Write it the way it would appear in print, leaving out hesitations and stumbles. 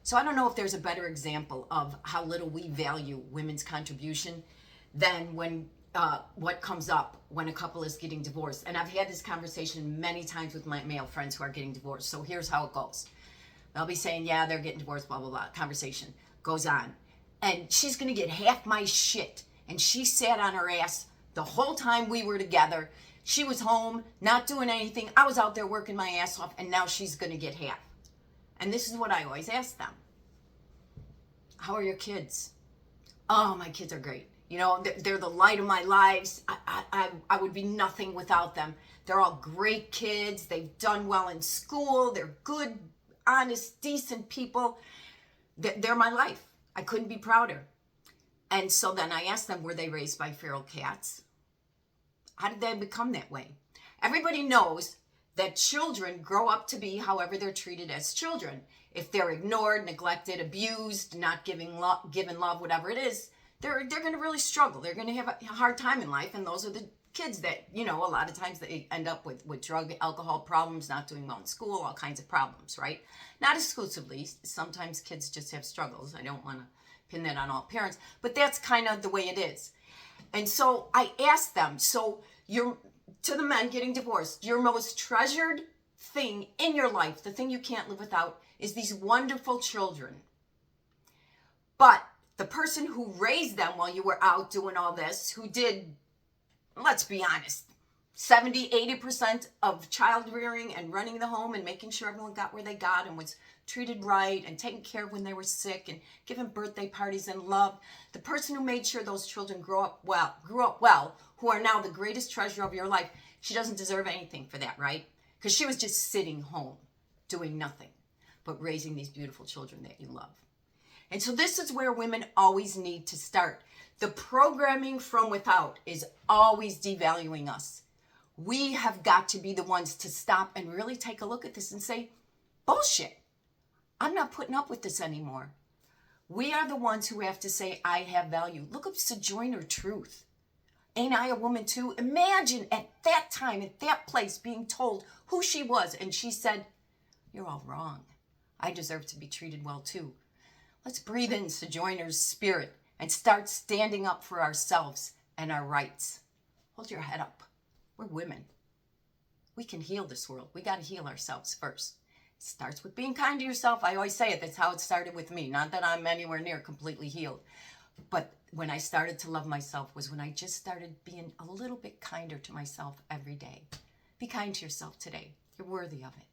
So I don't know if there's a better example of how little we value women's contribution than when what comes up when a couple is getting divorced. And I've had this conversation many times with my male friends who are getting divorced. So here's how it goes. They'll be saying, yeah, they're getting divorced, blah, blah, blah. Conversation goes on. And she's going to get half my shit. And she sat on her ass the whole time we were together. She was home, not doing anything. I was out there working my ass off, and now she's going to get half. And this is what I always ask them. How are your kids? Oh, my kids are great. You know, they're the light of my lives. I would be nothing without them. They're all great kids. They've done well in school. They're good, honest, decent people. They're my life. I couldn't be prouder. And so then I asked them, were they raised by feral cats? How did they become that way? Everybody knows that children grow up to be however they're treated as children. If they're ignored, neglected, abused, not given love, whatever it is, they're going to really struggle. They're going to have a hard time in life. And those are the kids that, you know, a lot of times they end up with drug, alcohol problems, not doing well in school, all kinds of problems, right? Not exclusively. Sometimes kids just have struggles. I don't want to pin that on all parents, but that's kind of the way it is. And so I asked them, so to the men getting divorced, your most treasured thing in your life, the thing you can't live without, is these wonderful children. But the person who raised them while you were out doing all this, who did, let's be honest, 70, 80% of child rearing and running the home and making sure everyone got where they got and was treated right and taken care of when they were sick and given birthday parties and love. The person who made sure those children grew up well, who are now the greatest treasure of your life, she doesn't deserve anything for that, right? Because she was just sitting home doing nothing but raising these beautiful children that you love. And so this is where women always need to start. The programming from without is always devaluing us. We have got to be the ones to stop and really take a look at this and say, bullshit. I'm not putting up with this anymore. We are the ones who have to say, I have value. Look up Sojourner Truth. Ain't I a woman too? Imagine at that time, at that place, being told who she was. And she said, you're all wrong. I deserve to be treated well too. Let's breathe in Sojourner's spirit and start standing up for ourselves and our rights. Hold your head up. We're women. We can heal this world. We got to heal ourselves first. It starts with being kind to yourself. I always say it. That's how it started with me. Not that I'm anywhere near completely healed. But when I started to love myself was when I just started being a little bit kinder to myself every day. Be kind to yourself today. You're worthy of it.